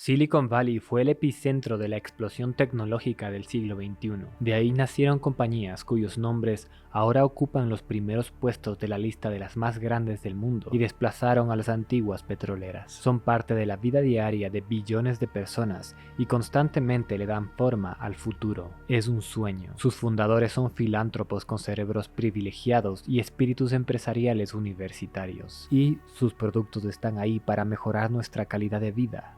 Silicon Valley fue el epicentro de la explosión tecnológica del siglo XXI. De ahí nacieron compañías cuyos nombres ahora ocupan los primeros puestos de la lista de las más grandes del mundo y desplazaron a las antiguas petroleras. Son parte de la vida diaria de billones de personas y constantemente le dan forma al futuro. Es un sueño. Sus fundadores son filántropos con cerebros privilegiados y espíritus empresariales universitarios. Y sus productos están ahí para mejorar nuestra calidad de vida.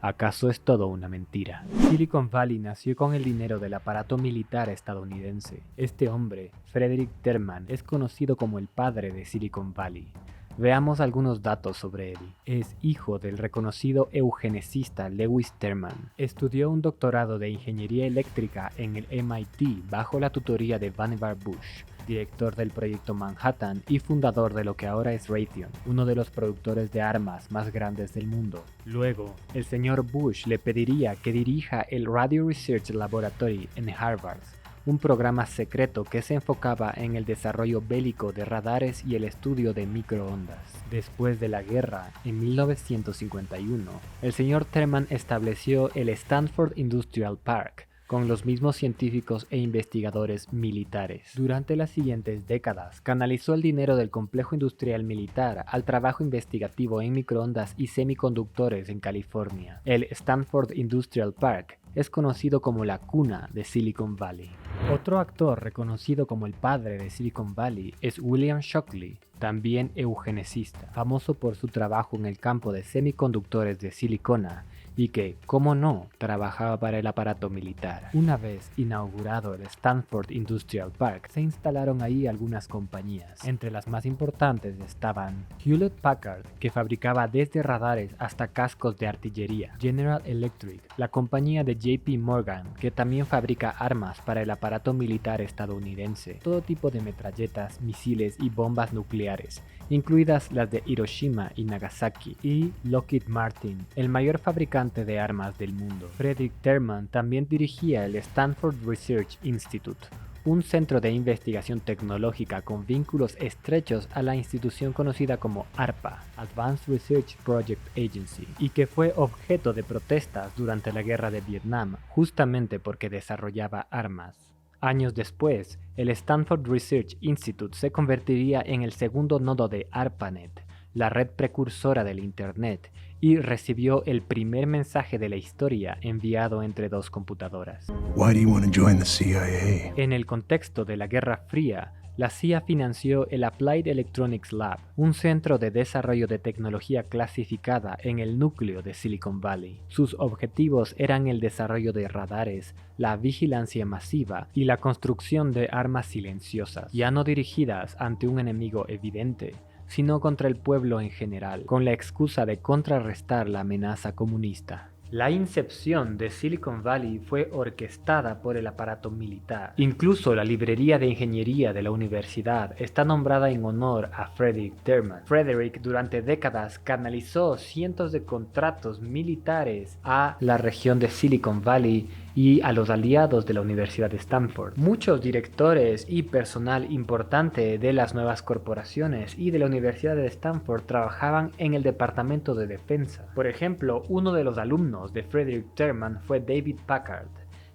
¿Acaso es todo una mentira? Silicon Valley nació con el dinero del aparato militar estadounidense. Este hombre, Frederick Terman, es conocido como el padre de Silicon Valley. Veamos algunos datos sobre él. Es hijo del reconocido eugenicista Lewis Terman. Estudió un doctorado de ingeniería eléctrica en el MIT bajo la tutoría de Vannevar Bush, director del proyecto Manhattan y fundador de lo que ahora es Raytheon, uno de los productores de armas más grandes del mundo. Luego, el señor Bush le pediría que dirija el Radio Research Laboratory en Harvard, un programa secreto que se enfocaba en el desarrollo bélico de radares y el estudio de microondas. Después de la guerra, en 1951, el señor Terman estableció el Stanford Industrial Park, con los mismos científicos e investigadores militares. Durante las siguientes décadas, canalizó el dinero del complejo industrial militar al trabajo investigativo en microondas y semiconductores en California. El Stanford Industrial Park es conocido como la cuna de Silicon Valley. Otro actor reconocido como el padre de Silicon Valley es William Shockley, también eugenicista, famoso por su trabajo en el campo de semiconductores de silicona y que, como no, trabajaba para el aparato militar. Una vez inaugurado el Stanford Industrial Park, se instalaron ahí algunas compañías. Entre las más importantes estaban Hewlett Packard, que fabricaba desde radares hasta cascos de artillería; General Electric, la compañía de JP Morgan, que también fabrica armas para el aparato militar estadounidense, todo tipo de metralletas, misiles y bombas nucleares, incluidas las de Hiroshima y Nagasaki; y Lockheed Martin, el mayor fabricante de armas del mundo. Frederick Terman también dirigía el Stanford Research Institute, un centro de investigación tecnológica con vínculos estrechos a la institución conocida como ARPA, Advanced Research Project Agency, y que fue objeto de protestas durante la guerra de Vietnam, justamente porque desarrollaba armas. Años después, el Stanford Research Institute se convertiría en el segundo nodo de ARPANET, la red precursora del Internet, y recibió el primer mensaje de la historia enviado entre dos computadoras. Why do you want to join the CIA? En el contexto de la Guerra Fría, la CIA financió el Applied Electronics Lab, un centro de desarrollo de tecnología clasificada en el núcleo de Silicon Valley. Sus objetivos eran el desarrollo de radares, la vigilancia masiva y la construcción de armas silenciosas, ya no dirigidas ante un enemigo evidente, sino contra el pueblo en general, con la excusa de contrarrestar la amenaza comunista. La incepción de Silicon Valley fue orquestada por el aparato militar. Incluso la librería de ingeniería de la universidad está nombrada en honor a Frederick Terman. Frederick durante décadas canalizó cientos de contratos militares a la región de Silicon Valley y a los aliados de la Universidad de Stanford. Muchos directores y personal importante de las nuevas corporaciones y de la Universidad de Stanford trabajaban en el departamento de defensa. Por ejemplo, uno de los alumnos de Frederick Terman fue David Packard.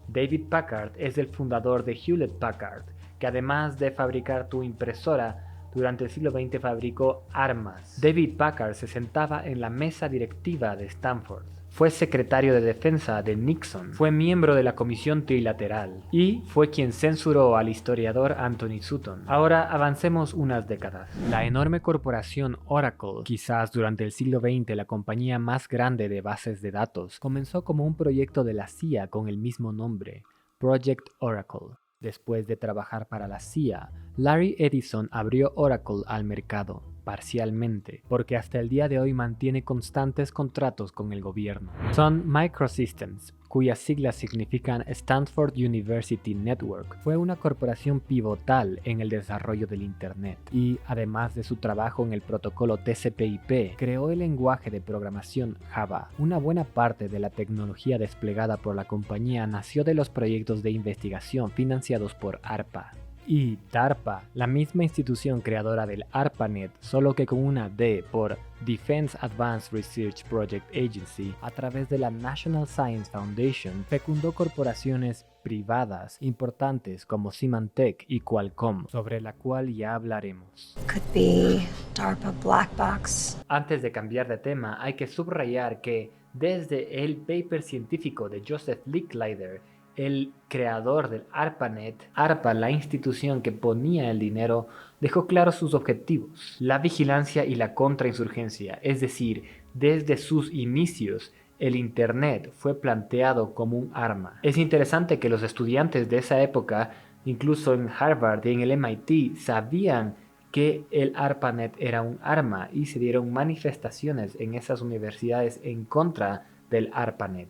David Packard es el fundador de Hewlett Packard, que además de fabricar tu impresora, durante el siglo XX fabricó armas. David Packard se sentaba en la mesa directiva de Stanford. Fue secretario de defensa de Nixon, fue miembro de la Comisión Trilateral y fue quien censuró al historiador Anthony Sutton. Ahora avancemos unas décadas. La enorme corporación Oracle, quizás durante el siglo XX la compañía más grande de bases de datos, comenzó como un proyecto de la CIA con el mismo nombre, Project Oracle. Después de trabajar para la CIA, Larry Ellison abrió Oracle al mercado, parcialmente, porque hasta el día de hoy mantiene constantes contratos con el gobierno. Sun Microsystems, cuyas siglas significan Stanford University Network, fue una corporación pivotal en el desarrollo del Internet y, además de su trabajo en el protocolo TCP/IP, creó el lenguaje de programación Java. Una buena parte de la tecnología desplegada por la compañía nació de los proyectos de investigación financiados por ARPA. Y DARPA, la misma institución creadora del ARPANET, solo que con una D por Defense Advanced Research Project Agency, a través de la National Science Foundation, fecundó corporaciones privadas importantes como Symantec y Qualcomm, sobre la cual ya hablaremos. Could be DARPA Black Box. Antes de cambiar de tema, hay que subrayar que desde el paper científico de Joseph Licklider, el creador del ARPANET, ARPA, la institución que ponía el dinero, dejó claros sus objetivos: la vigilancia y la contrainsurgencia, es decir, desde sus inicios, el Internet fue planteado como un arma. Es interesante que los estudiantes de esa época, incluso en Harvard y en el MIT, sabían que el ARPANET era un arma y se dieron manifestaciones en esas universidades en contra del ARPANET.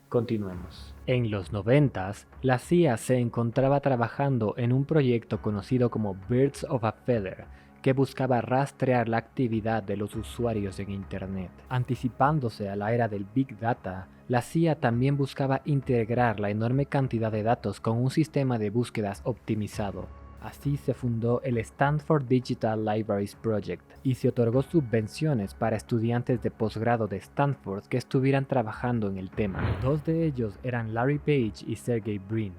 Continuemos. En los 90s, la CIA se encontraba trabajando en un proyecto conocido como Birds of a Feather, que buscaba rastrear la actividad de los usuarios en Internet. Anticipándose a la era del Big Data, la CIA también buscaba integrar la enorme cantidad de datos con un sistema de búsquedas optimizado. Así se fundó el Stanford Digital Libraries Project y se otorgó subvenciones para estudiantes de posgrado de Stanford que estuvieran trabajando en el tema. Dos de ellos eran Larry Page y Sergey Brin.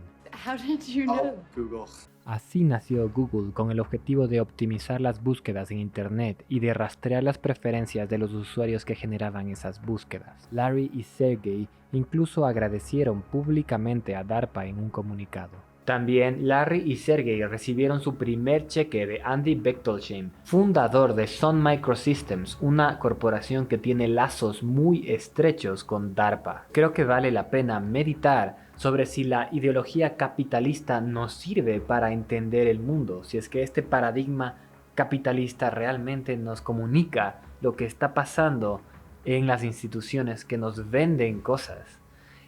How did you know? Google. Así nació Google, con el objetivo de optimizar las búsquedas en Internet y de rastrear las preferencias de los usuarios que generaban esas búsquedas. Larry y Sergey incluso agradecieron públicamente a DARPA en un comunicado. También Larry y Sergey recibieron su primer cheque de Andy Bechtolsheim, fundador de Sun Microsystems, una corporación que tiene lazos muy estrechos con DARPA. Creo que vale la pena meditar sobre si la ideología capitalista nos sirve para entender el mundo, si es que este paradigma capitalista realmente nos comunica lo que está pasando en las instituciones que nos venden cosas.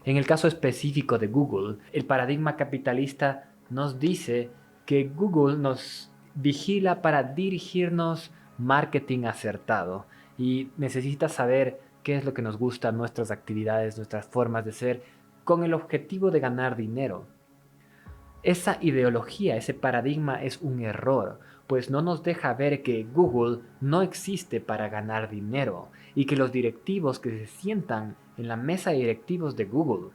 En el caso específico de Google, el paradigma capitalista nos dice que Google nos vigila para dirigirnos marketing acertado y necesita saber qué es lo que nos gusta, nuestras actividades, nuestras formas de ser, con el objetivo de ganar dinero. Esa ideología, ese paradigma es un error, pues no nos deja ver que Google no existe para ganar dinero y que los directivos que se sientan en la mesa de directivos de Google,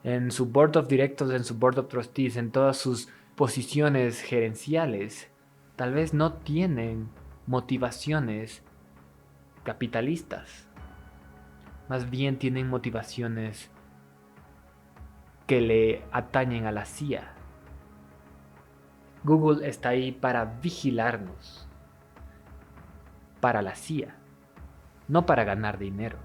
en su Board of Directors, en su Board of Trustees, en todas sus posiciones gerenciales, tal vez no tienen motivaciones capitalistas, más bien tienen motivaciones que le atañen a la CIA. Google está ahí para vigilarnos, para la CIA, no para ganar dinero.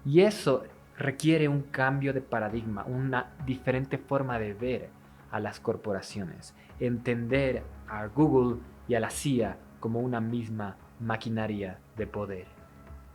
Y eso requiere un cambio de paradigma, una diferente forma de ver a las corporaciones, entender a Google y a la CIA como una misma maquinaria de poder.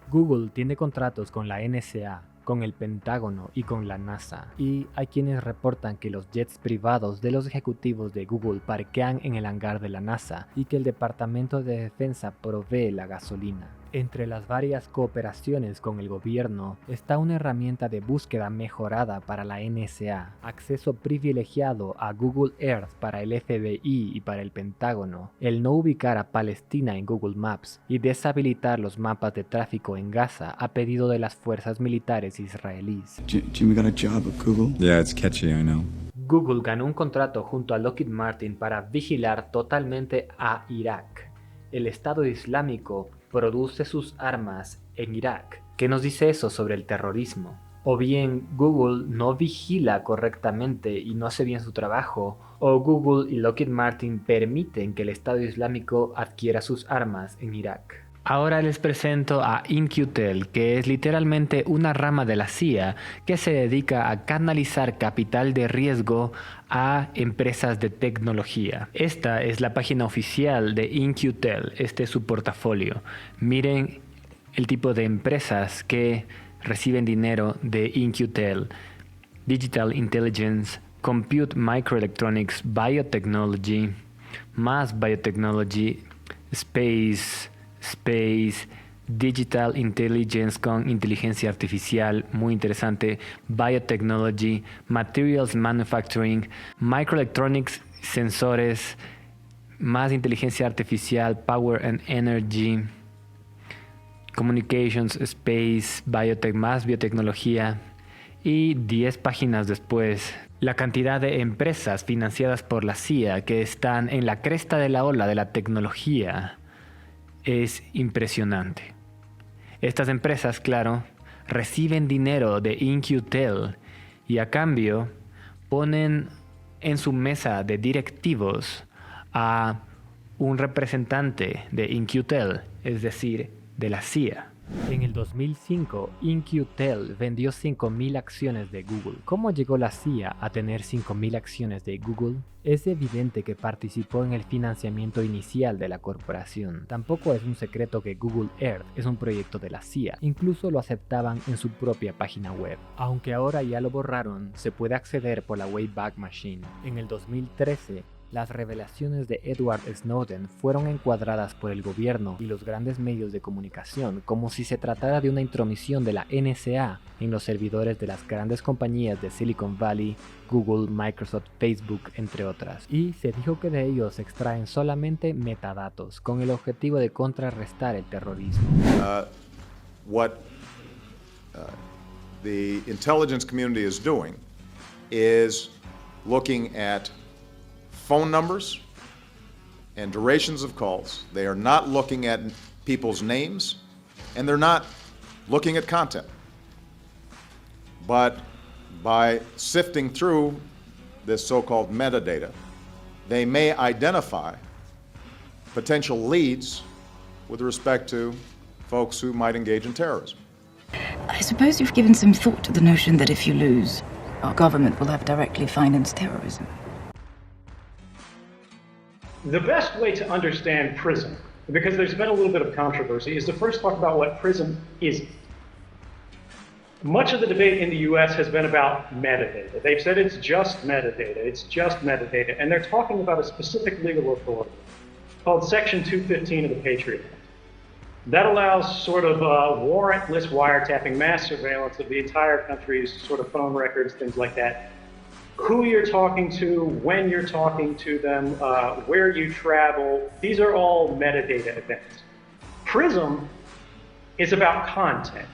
Google tiene contratos con la NSA, con el Pentágono y con la NASA. Y hay quienes reportan que los jets privados de los ejecutivos de Google parquean en el hangar de la NASA y que el Departamento de Defensa provee la gasolina. Entre las varias cooperaciones con el gobierno está una herramienta de búsqueda mejorada para la NSA, acceso privilegiado a Google Earth para el FBI y para el Pentágono, el no ubicar a Palestina en Google Maps y deshabilitar los mapas de tráfico en Gaza a pedido de las fuerzas militares israelíes. Jimmy got a job at Google. Yeah, it's catchy, I know. Google ganó un contrato junto a Lockheed Martin para vigilar totalmente a Irak. El Estado Islámico produce sus armas en Irak. ¿Qué nos dice eso sobre el terrorismo? O bien Google no vigila correctamente y no hace bien su trabajo, o Google y Lockheed Martin permiten que el Estado Islámico adquiera sus armas en Irak. Ahora les presento a In-Q-Tel, que es literalmente una rama de la CIA que se dedica a canalizar capital de riesgo a empresas de tecnología. Esta es la página oficial de In-Q-Tel, este es su portafolio. Miren el tipo de empresas que reciben dinero de In-Q-Tel: Digital Intelligence, Compute Microelectronics, Biotechnology, Mass Biotechnology, Space, Digital Intelligence con inteligencia artificial, muy interesante, Biotechnology, Materials Manufacturing, Microelectronics sensores, más inteligencia artificial, power and energy, communications, space, biotech, más biotecnología. Y 10 páginas después, la cantidad de empresas financiadas por la CIA que están en la cresta de la ola de la tecnología es impresionante. Estas empresas, claro, reciben dinero de In-Q-Tel y a cambio ponen en su mesa de directivos a un representante de In-Q-Tel, es decir, de la CIA. En el 2005, In-Q-Tel vendió 5.000 acciones de Google. ¿Cómo llegó la CIA a tener 5.000 acciones de Google? Es evidente que participó en el financiamiento inicial de la corporación. Tampoco es un secreto que Google Earth es un proyecto de la CIA. Incluso lo aceptaban en su propia página web. Aunque ahora ya lo borraron, se puede acceder por la Wayback Machine. En el 2013, las revelaciones de Edward Snowden fueron encuadradas por el gobierno y los grandes medios de comunicación como si se tratara de una intromisión de la NSA en los servidores de las grandes compañías de Silicon Valley, Google, Microsoft, Facebook, entre otras. Y se dijo que de ellos se extraen solamente metadatos con el objetivo de contrarrestar el terrorismo. The intelligence community is doing is looking at phone numbers and durations of calls. They are not looking at people's names, and they're not looking at content. But by sifting through this so-called metadata, they may identify potential leads with respect to folks who might engage in terrorism. I suppose you've given some thought to the notion that if you lose, our government will have directly financed terrorism. The best way to understand PRISM, because there's been a little bit of controversy, is to first talk about what PRISM is. Much of the debate in the US has been about metadata. They've said it's just metadata, and they're talking about a specific legal authority called Section 215 of the Patriot Act. That allows sort of warrantless wiretapping, mass surveillance of the entire country's sort of phone records, things like that. Who you're talking to, when you're talking to them, where you travel, these are all metadata events. PRISM is about content.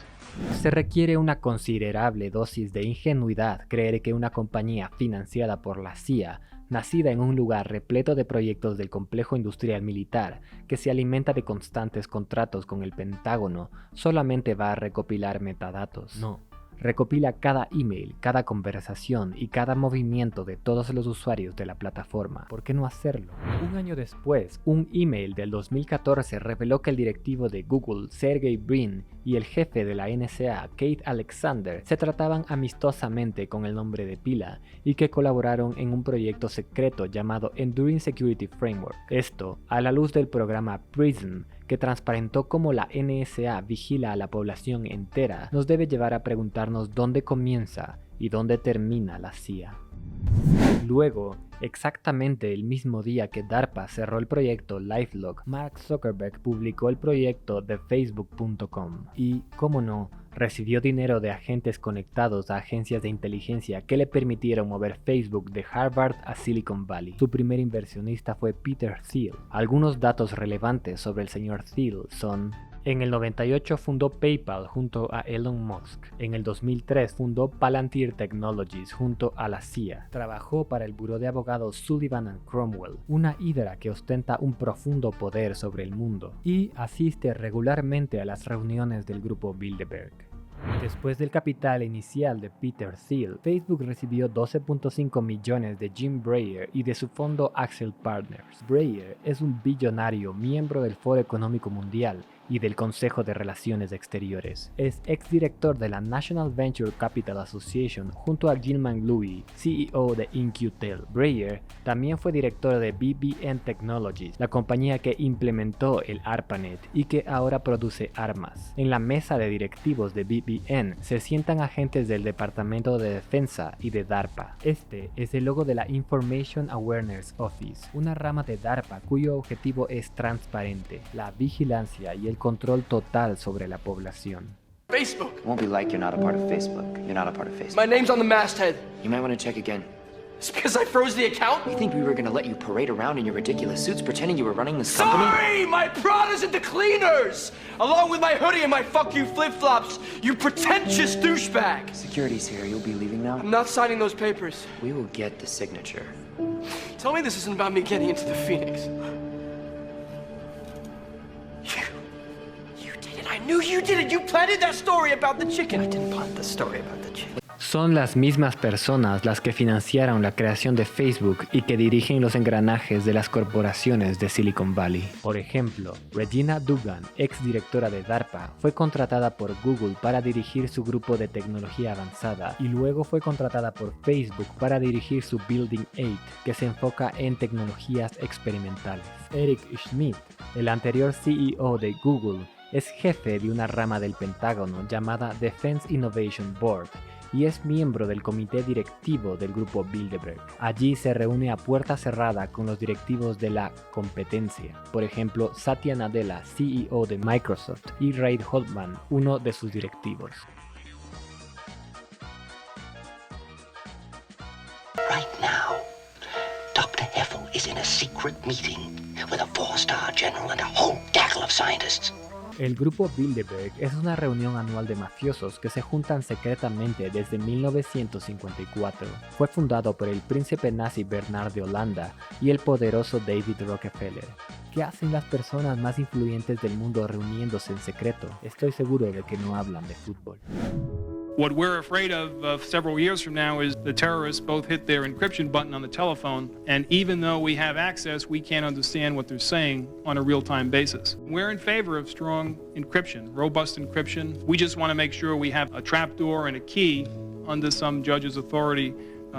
Se requiere una considerable dosis de ingenuidad creer que una compañía financiada por la CIA, nacida en un lugar repleto de proyectos del complejo industrial militar, que se alimenta de constantes contratos con el Pentágono, solamente va a recopilar metadatos. No. Recopila cada email, cada conversación y cada movimiento de todos los usuarios de la plataforma. ¿Por qué no hacerlo? Un año después, un email del 2014 reveló que el directivo de Google, Sergey Brin, y el jefe de la NSA, Keith Alexander, se trataban amistosamente con el nombre de pila y que colaboraron en un proyecto secreto llamado Enduring Security Framework. Esto, a la luz del programa PRISM, que transparentó cómo la NSA vigila a la población entera, nos debe llevar a preguntarnos dónde comienza y dónde termina la CIA. Luego, exactamente el mismo día que DARPA cerró el proyecto LifeLock, Mark Zuckerberg publicó el proyecto de Facebook.com y, cómo no, recibió dinero de agentes conectados a agencias de inteligencia que le permitieron mover Facebook de Harvard a Silicon Valley. Su primer inversionista fue Peter Thiel. Algunos datos relevantes sobre el señor Thiel son: en el 98 fundó PayPal junto a Elon Musk. En el 2003 fundó Palantir Technologies junto a la CIA. Trabajó para el buró de abogados Sullivan & Cromwell, una hidra que ostenta un profundo poder sobre el mundo, y asiste regularmente a las reuniones del grupo Bilderberg. Después del capital inicial de Peter Thiel, Facebook recibió 12.5 millones de Jim Breyer y de su fondo Accel Partners. Breyer es un billonario miembro del Foro Económico Mundial y del Consejo de Relaciones Exteriores. Es exdirector de la National Venture Capital Association junto a Gilman Louie, CEO de In-Q-Tel. Breyer también fue director de BBN Technologies, la compañía que implementó el ARPANET y que ahora produce armas. En la mesa de directivos de BBN se sientan agentes del Departamento de Defensa y de DARPA. Este es el logo de la Information Awareness Office, una rama de DARPA cuyo objetivo es transparente, la vigilancia y el control total sobre la población. Facebook. It won't be like you're not a part of Facebook. You're not a part of Facebook. My name's on the masthead. You might want to check again. It's because I froze the account? You think we were gonna let you parade around in your ridiculous suits pretending you were running this company? Sorry! My Prada's at the cleaners! Along with my hoodie and my fuck you flip-flops, you pretentious douchebag! Security's here. You'll be leaving now? I'm not signing those papers. We will get the signature. Tell me this isn't about me getting into the Phoenix. You did it. I knew you did it. You planted that story about the chicken. I didn't plant the story about the chicken. Son las mismas personas las que financiaron la creación de Facebook y que dirigen los engranajes de las corporaciones de Silicon Valley. Por ejemplo, Regina Dugan, ex directora de DARPA, fue contratada por Google para dirigir su grupo de tecnología avanzada y luego fue contratada por Facebook para dirigir su Building 8, que se enfoca en tecnologías experimentales. Eric Schmidt, el anterior CEO de Google, es jefe de una rama del Pentágono llamada Defense Innovation Board, y es miembro del comité directivo del grupo Bilderberg. Allí se reúne a puerta cerrada con los directivos de la competencia, por ejemplo Satya Nadella, CEO de Microsoft, y Reid Hoffman, uno de sus directivos. Right now, Dr. Heffel is in a secret meeting with a 4-star general and a whole gaggle of scientists. El grupo Bilderberg es una reunión anual de mafiosos que se juntan secretamente desde 1954. Fue fundado por el príncipe nazi Bernard de Holanda y el poderoso David Rockefeller. ¿Qué hacen las personas más influyentes del mundo reuniéndose en secreto? Estoy seguro de que no hablan de fútbol. What we're afraid of several years from now is the terrorists both hit their encryption button on the telephone, and even though we have access, we can't understand what they're saying on a real-time basis. We're in favor of strong encryption, robust encryption. We just want to make sure we have a trapdoor and a key under some judge's authority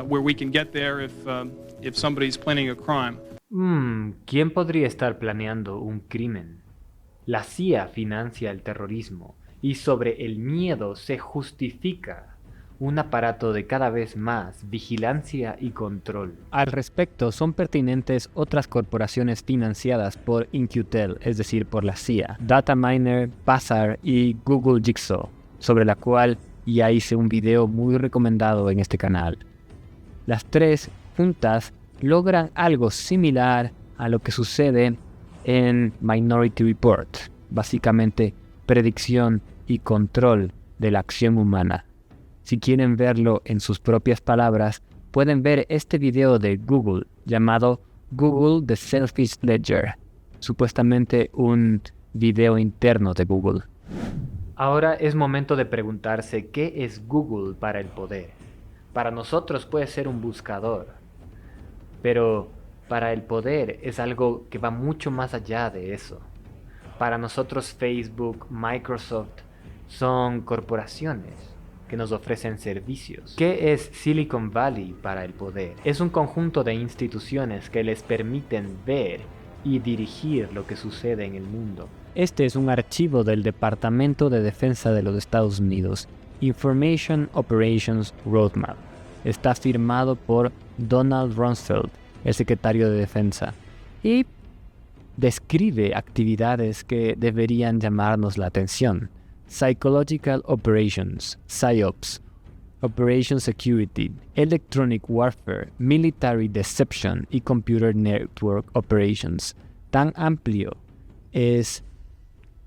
where we can get there if somebody's planning a crime. ¿Quién podría estar planeando un crimen? La CIA financia el terrorismo. Y sobre el miedo se justifica un aparato de cada vez más vigilancia y control. Al respecto, son pertinentes otras corporaciones financiadas por In-Q-Tel, es decir, por la CIA, Dataminer, Pazar y Google Jigsaw, sobre la cual ya hice un video muy recomendado en este canal. Las tres juntas logran algo similar a lo que sucede en Minority Report, básicamente predicción y control de la acción humana. Si quieren verlo en sus propias palabras, pueden ver este video de Google llamado Google The Selfish Ledger, supuestamente un video interno de Google. Ahora es momento de preguntarse qué es Google para el poder. Para nosotros puede ser un buscador, pero para el poder es algo que va mucho más allá de eso. Para nosotros Facebook, Microsoft son corporaciones que nos ofrecen servicios. ¿Qué es Silicon Valley para el poder? Es un conjunto de instituciones que les permiten ver y dirigir lo que sucede en el mundo. Este es un archivo del Departamento de Defensa de los Estados Unidos, Information Operations Roadmap. Está firmado por Donald Rumsfeld, el secretario de Defensa, y describe actividades que deberían llamarnos la atención. Psychological Operations, PSYOPs, Operation Security, Electronic Warfare, Military Deception y Computer Network Operations. Tan amplio es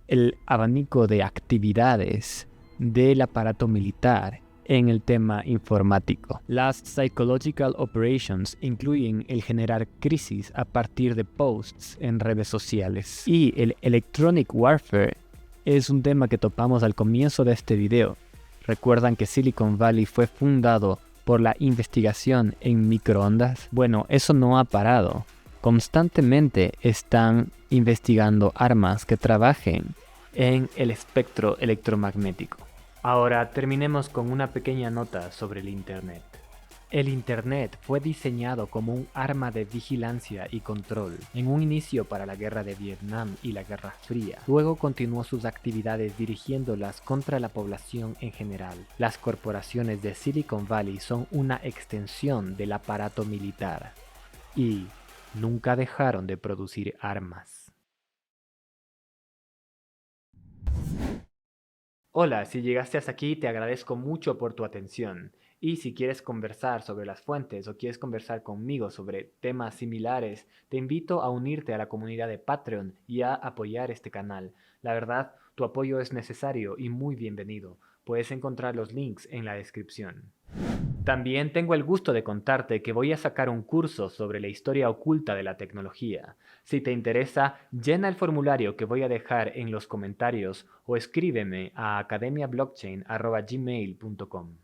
el abanico de actividades del aparato militar en el tema informático. Las Psychological Operations incluyen el generar crisis a partir de posts en redes sociales. Y el Electronic Warfare es un tema que topamos al comienzo de este video. ¿Recuerdan que Silicon Valley fue fundado por la investigación en microondas? Bueno, eso no ha parado. Constantemente están investigando armas que trabajen en el espectro electromagnético. Ahora terminemos con una pequeña nota sobre el Internet. El Internet fue diseñado como un arma de vigilancia y control, en un inicio para la guerra de Vietnam y la Guerra Fría. Luego continuó sus actividades dirigiéndolas contra la población en general. Las corporaciones de Silicon Valley son una extensión del aparato militar y nunca dejaron de producir armas. Hola, si llegaste hasta aquí te agradezco mucho por tu atención. Y si quieres conversar sobre las fuentes o quieres conversar conmigo sobre temas similares, te invito a unirte a la comunidad de Patreon y a apoyar este canal. La verdad, tu apoyo es necesario y muy bienvenido. Puedes encontrar los links en la descripción. También tengo el gusto de contarte que voy a sacar un curso sobre la historia oculta de la tecnología. Si te interesa, llena el formulario que voy a dejar en los comentarios o escríbeme a academiablockchain@gmail.com.